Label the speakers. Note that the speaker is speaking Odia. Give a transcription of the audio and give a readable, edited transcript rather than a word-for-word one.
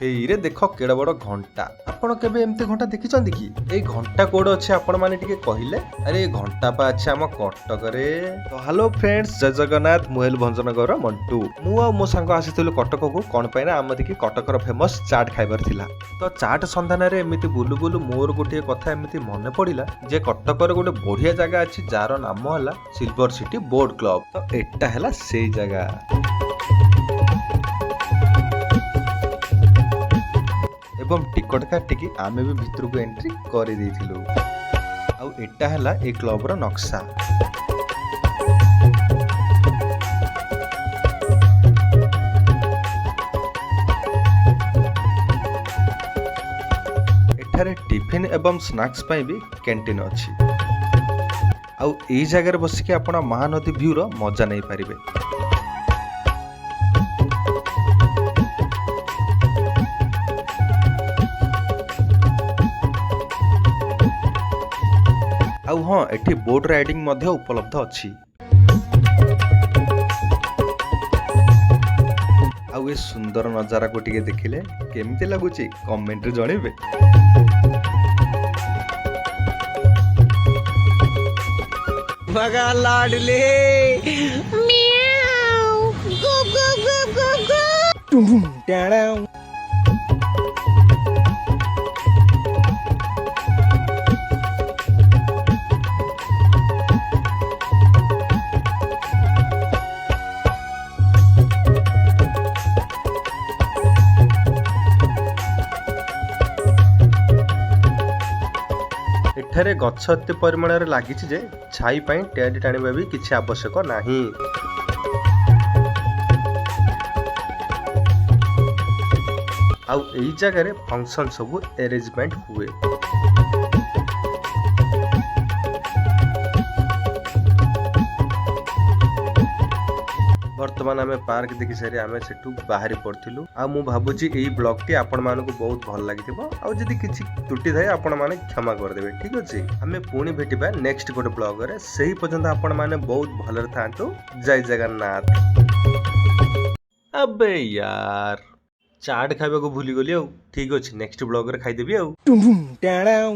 Speaker 1: ହେଇରେ ଦେଖ କେଡ ବଡ ଘଣ୍ଟା। ଆପଣ କେବେ ଏମିତି ଘଣ୍ଟା ଦେଖିଛନ୍ତି କି? ଏଇ ଘଣ୍ଟା କୋଉଠି ଅଛି ଆପଣ ମାନେ ଟିକେ କହିଲେ? ଆରେ ଏ ଘଣ୍ଟା ପା ଅଛି ଆମ କଟକରେ। ତ ହ୍ୟାଲୋ ଫ୍ରେଣ୍ଡସ୍, ଜୟ ଜଗନ୍ନାଥ। ମୁଁ ହେଲି ଭଞ୍ଜନଗର ମଣ୍ଟୁ। ମୁଁ ଆଉ ମୋ ସାଙ୍ଗ ଆସିଥିଲୁ କଟକକୁ କଣ ପାଇଁ ନା ଆମତିକି କଟକର ଫେମସ ଚାଟ୍ ଖାଇବାର ଥିଲା। ତ ଚାଟ୍ ସନ୍ଧାନରେ ଏମିତି ବୁଲୁ ବୁଲୁ ମୋର ଗୋଟିଏ କଥା ଏମିତି ମନେ ପଡିଲା ଯେ କଟକରେ ଗୋଟେ ବଢିଆ ଜାଗା ଅଛି ଯାହାର ନାମ ହେଲା ସିଲଭର ସିଟି ବୋଟ୍ କ୍ଲବ। ତ ଏଟା ହେଲା ସେଇ ଜାଗା। ଏବଂ ଟିକଟ କାଟିକି ଆମେ ବି ଭିତରକୁ ଏଣ୍ଟ୍ରି କରିଦେଇଥିଲୁ। ଆଉ ଏଟା ହେଲା ଏ କ୍ଲବର ନକ୍ସା। ଏଠାରେ ଟିଫିନ୍ ଏବଂ ସ୍ନାକ୍ସ ପାଇଁ ବି କ୍ୟାଣ୍ଟିନ୍ ଅଛି। ଆଉ ଏଇ ଜାଗାରେ ବସିକି ଆପଣ ମହାନଦୀ ଭ୍ୟୁର ମଜା ନେଇପାରିବେ। ଆଉ ହଁ, ଏଠି ବୋଟ୍ ରାଇଡିଂ ମଧ୍ୟ ଉପଲବ୍ଧ ଅଛି। ଆଉ ଏ ସୁନ୍ଦର ନଜାରାକୁ ଟିକେ ଦେଖିଲେ କେମିତି ଲାଗୁଛି କମେଣ୍ଟରେ ଜଣେଇବେ।
Speaker 2: बघा लाडले म्याऊ गो गो गो गो गो टुम टाडाऊ।
Speaker 1: ଏଠାରେ ଗଛ ଏତେ ପରିମାଣରେ ଲାଗିଛି ଯେ ଛାଇ ପାଇଁ ଟେଣ୍ଟ ଟାଣିବା ବି କିଛି ଆବଶ୍ୟକ ନାହିଁ। ଆଉ ଏଇ ଜାଗାରେ ଫଙ୍କସନ ସବୁ ଆରେଞ୍ଜମେଣ୍ଟ ହୁଏ। ବର୍ତ୍ତମାନ ଆମେ ପାର୍କ ଦେଖି ସାରି ଆମେ ସେଠୁ ବାହାରି ପଡିଥିଲୁ। ଆଉ ମୁଁ ଭାବୁଛି ଏଇ ବ୍ଲଗଟି ଆପଣ ମାନଙ୍କୁ ବହୁତ ଭଲ ଲାଗିଥିବ। ଆଉ ଯଦି କିଛି ତ୍ରୁଟି ଥାଏ ଆପଣ ମାନେ କ୍ଷମା କରିଦେବେ, ଠିକ ଅଛି। ଆମେ ପୁଣି ଭେଟିବା ନେକ୍ସଟ ଗୋଟେ ବ୍ଲଗରେ। ସେହି ପର୍ଯ୍ୟନ୍ତ ଆପଣ ମାନେ ବହୁତ ଭଲରେ ଥାଆନ୍ତୁ। ଜୟ ଜଗନ୍ନାଥ। ଆବେ ୟାର, ଚାଟ୍ ଖାଇବାକୁ ଭୁଲିଗଲି ଆଉ। ଠିକ ଅଛି, ନେକ୍ସଟ ବ୍ଲଗରେ ଖାଇଦେବି ଆଉ।
Speaker 2: टुम टाडाऊ।